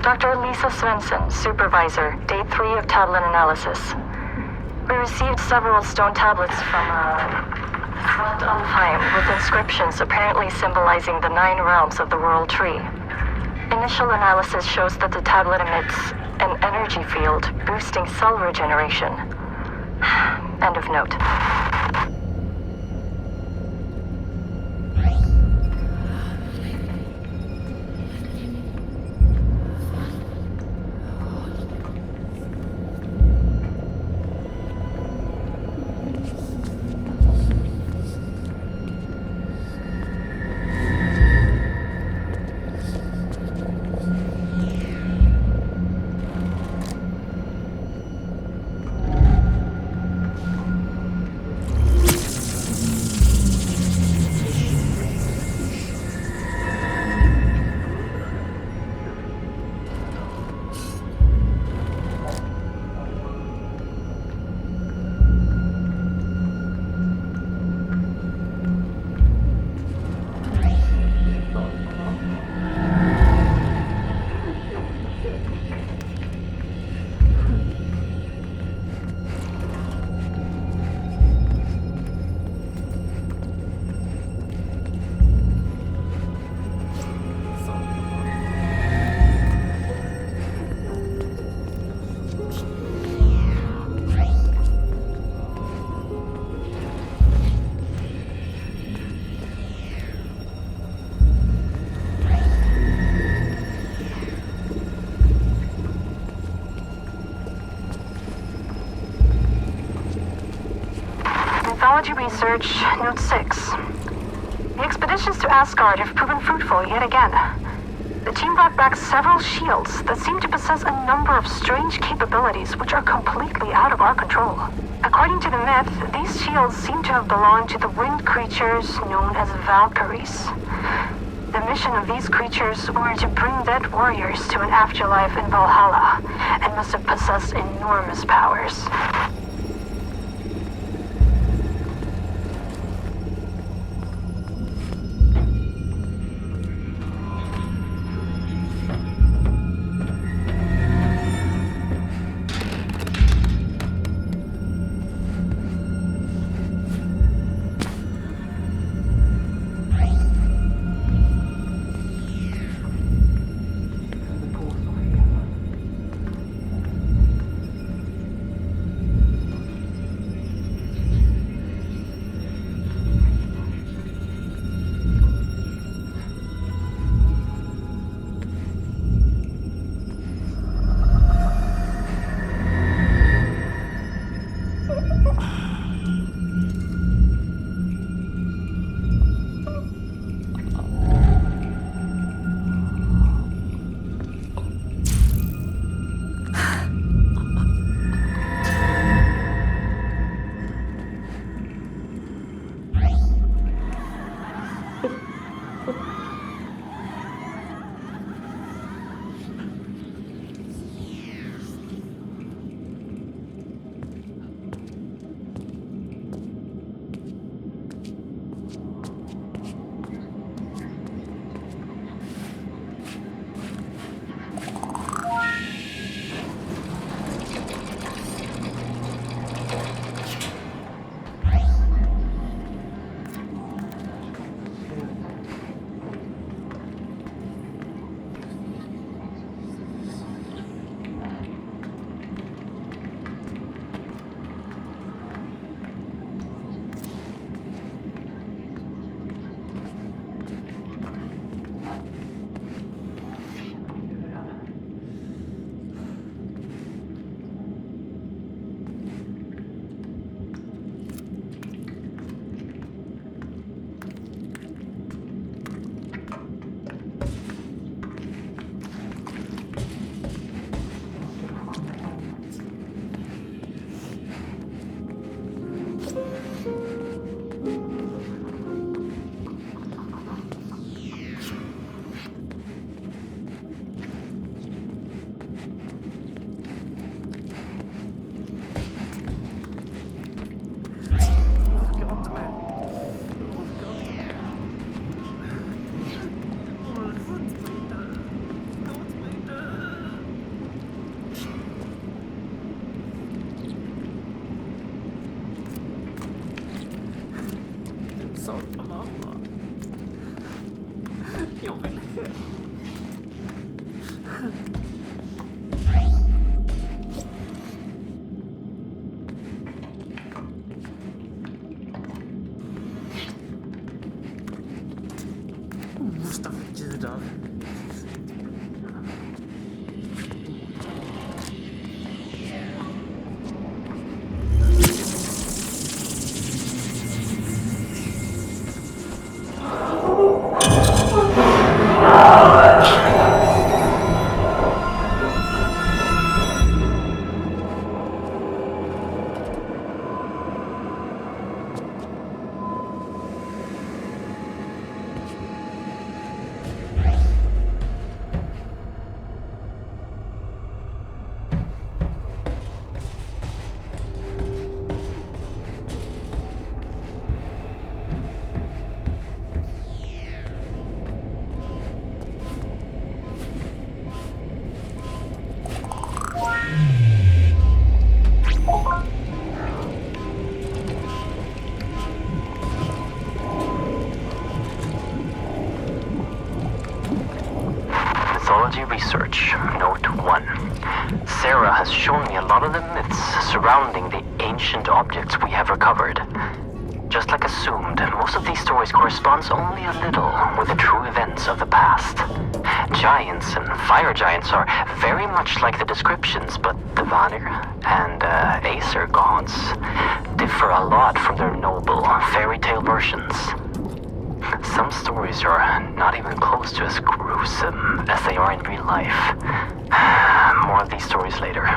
Dr. Lisa Svensson, Supervisor, Day 3 of tablet analysis. We received several stone tablets from Front Alfheim with inscriptions apparently symbolizing the 9 realms of the World Tree. Initial analysis shows that the tablet emits an energy field boosting cell regeneration. End of note. Mythology Research, Note 6. The expeditions to Asgard have proven fruitful yet again. The team brought back several shields that seem to possess a number of strange capabilities which are completely out of our control. According to the myth, these shields seem to have belonged to the winged creatures known as Valkyries. The mission of these creatures were to bring dead warriors to an afterlife in Valhalla, and must have possessed enormous powers. Så... Jag vill... Staffgudar. Mythology Research, Note 1. Sarah has shown me a lot of the myths surrounding the ancient objects we have recovered. Just like assumed, most of these stories corresponds only a little with the true events of the past. Giants and fire giants are very much like the descriptions, but the Vanir and Aesir gods differ a lot from their noble fairy tale versions. Some stories are not even close to as gruesome as they are in real life. More of these stories later.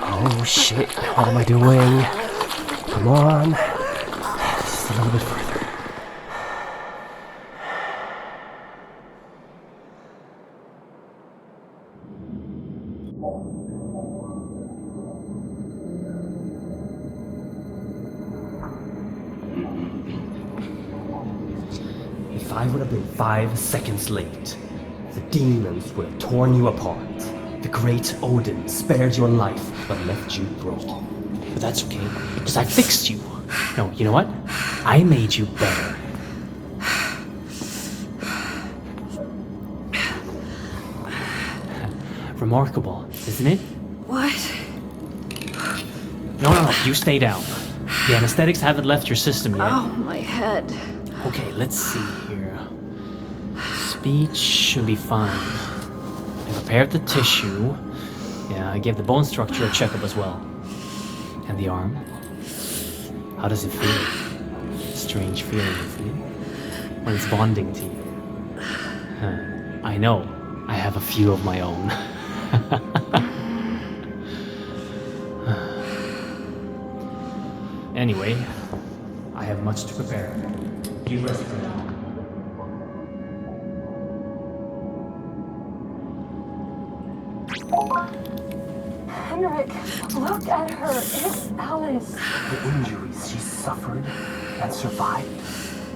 Oh shit, what am I doing? Come on. Just a little bit further. If I would have been 5 seconds late, the demons would have torn you apart. The great Odin spared your life, but left you broken. But that's okay, because I fixed you. No, you know what? I made you better. Remarkable, isn't it? What? No, you stay down. The anesthetics haven't left your system yet. Oh, my head. Okay, let's see here. Speech should be fine. I prepared the tissue. Yeah, I gave the bone structure a checkup as well. And the arm? How does it feel? Strange feeling, isn't it? When it's bonding to you. I know. I have a few of my own. Anyway, I have much to prepare. You rest for now. Henrik, look at her. It's Alice. The injuries she suffered and survived.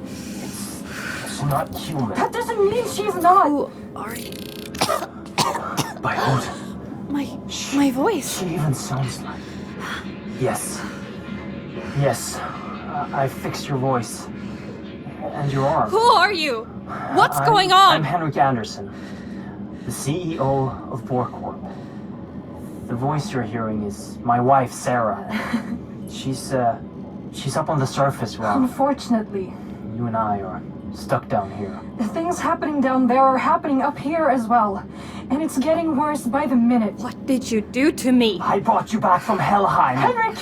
It's not human. That doesn't mean she's not. Who are you? By Odin. My voice. She even sounds like... Yes, I fixed your voice. And your arm. Who are you? What's going on? I'm Henrik Anderson, the CEO of Borcorp. The voice you're hearing is my wife, Sarah. She's up on the surface while Unfortunately, you and I are stuck down here. the things happening down there are happening up here as well. And it's getting worse by the minute. What did you do to me? I brought you back from Helheim. Henrik!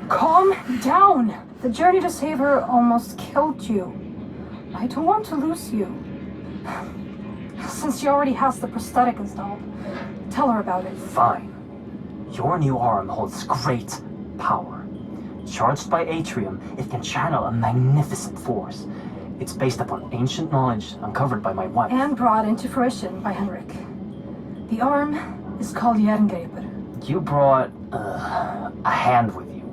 Calm down. The journey to save her almost killed you. I don't want to lose you. Since she already has the prosthetic installed, tell her about it. Fine. Your new arm holds great power. Charged by Atrium, it can channel a magnificent force. It's based upon ancient knowledge uncovered by my wife. And brought into fruition by Henrik. The arm is called Jerngreper. You brought a hand with you.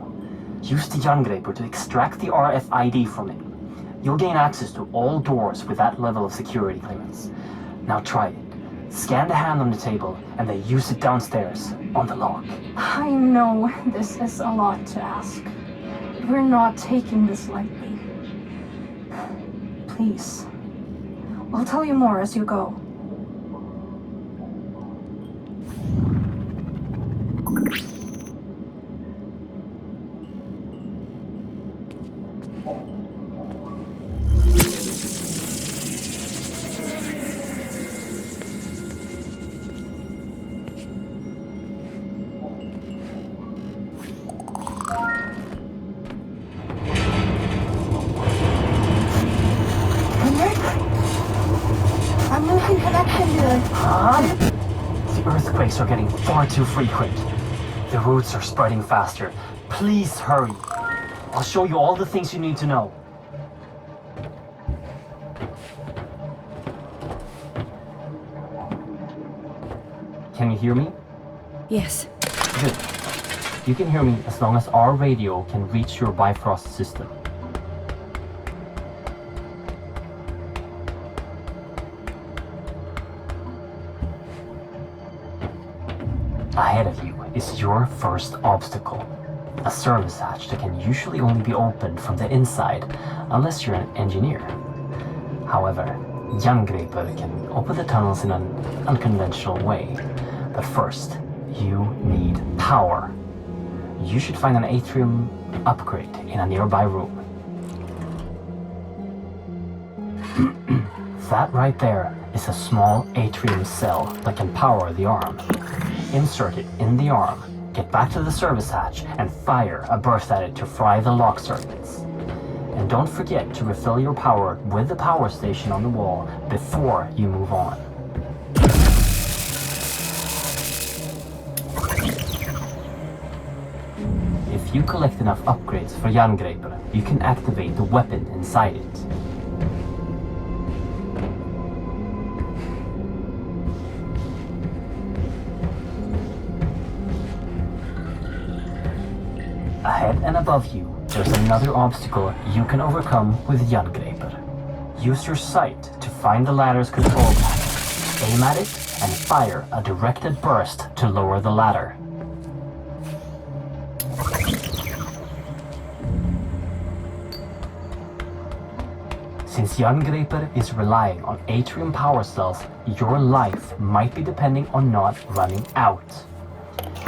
Use the Jerngreper to extract the RFID from it. You'll gain access to all doors with that level of security clearance. Now try it. Scan the hand on the table, and then use it downstairs, on the lock. I know this is a lot to ask. We're not taking this lightly. Please. I'll tell you more as you go. I'm losing connection here. The earthquakes are getting far too frequent. The roots are spreading faster. Please hurry. I'll show you all the things you need to know. Can you hear me? Yes. Good. You can hear me as long as our radio can reach your Bifrost system. Ahead of you is your first obstacle. A service hatch that can usually only be opened from the inside, unless you're an engineer. However, Jerngreper can open the tunnels in an unconventional way. But first, you need power. You should find an atrium upgrade in a nearby room. That right there is a small atrium cell that can power the arm. Insert it in the arm, get back to the service hatch, and fire a burst at it to fry the lock circuits. And don't forget to refill your power with the power station on the wall before you move on. If you collect enough upgrades for Jerngreper, you can activate the weapon inside it. Ahead and above you, there's another obstacle you can overcome with Jerngreper. Use your sight to find the ladder's control panel. Aim at it and fire a directed burst to lower the ladder. Since Jangreper is relying on atrium power cells, your life might be depending on not running out.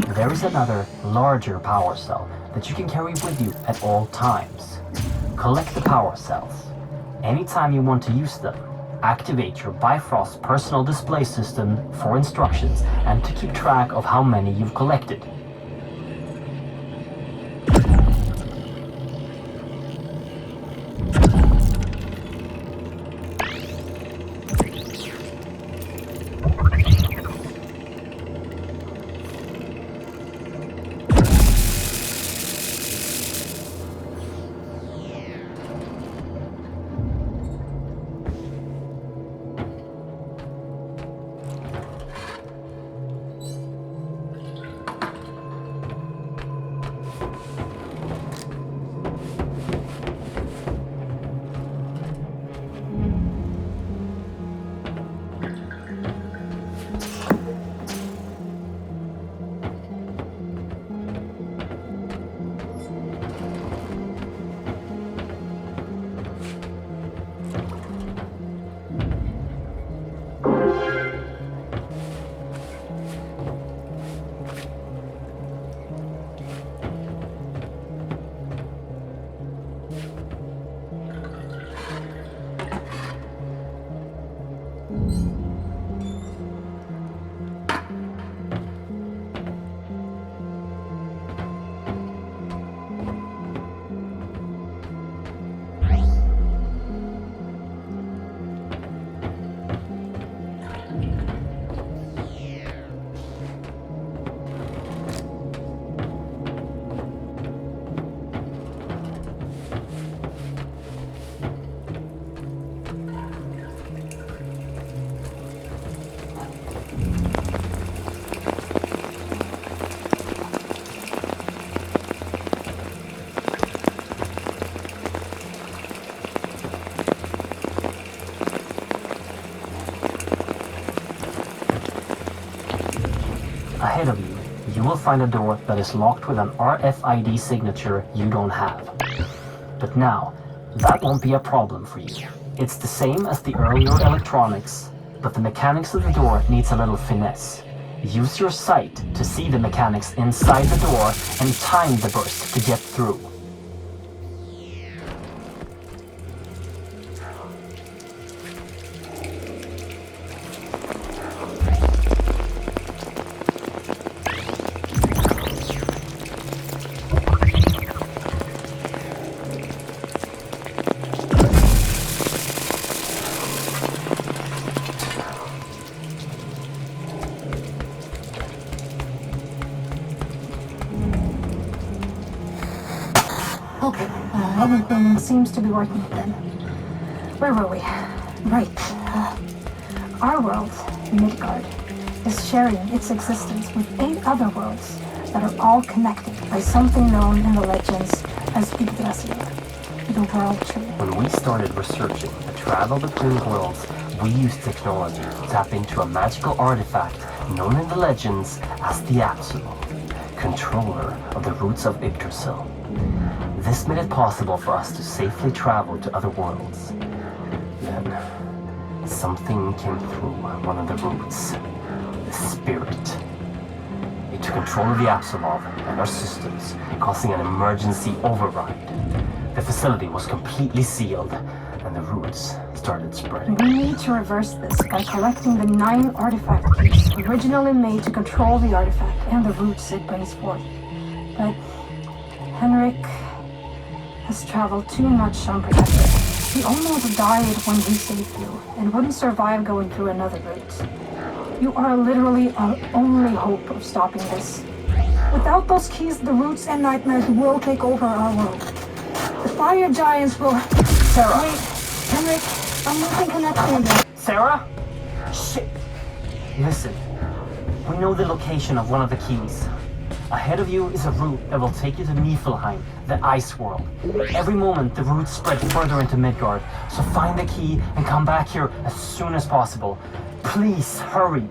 There is another, larger power cell that you can carry with you at all times. Collect the power cells. Anytime you want to use them, activate your Bifrost personal display system for instructions and to keep track of how many you've collected. Ahead of you, you will find a door that is locked with an RFID signature you don't have. But now, that won't be a problem for you. It's the same as the earlier electronics, but the mechanics of the door needs a little finesse. Use your sight to see the mechanics inside the door and time the burst to get through. Okay, everything seems to be working then. Where were we? Right. Our world, Midgard, is sharing its existence with 8 other worlds that are all connected by something known in the legends as Yggdrasil, the world tree. When we started researching the travel between worlds, we used technology to tap into a magical artifact known in the legends as the Apsulov, controller of the roots of Yggdrasil. This made it possible for us to safely travel to other worlds. Then, something came through one of the roots. The spirit. It took control of the Apsulov and our systems, causing an emergency override. The facility was completely sealed, and the roots started spreading. We need to reverse this by collecting the 9 artifact keys originally made to control the artifact and the roots it brings forth. But Henrik has traveled too much unprotected. He almost died when he saved you, and wouldn't survive going through another route. You are literally our only hope of stopping this. Without those keys, the roots and nightmares will take over our world. The fire giants will... Sarah! Wait, Henrik, I'm losing connection again. Sarah? Shit! Listen, we know the location of one of the keys. Ahead of you is a route that will take you to Niflheim, the ice world. Every moment, the roots spread further into Midgard, so find the key and come back here as soon as possible. Please, hurry!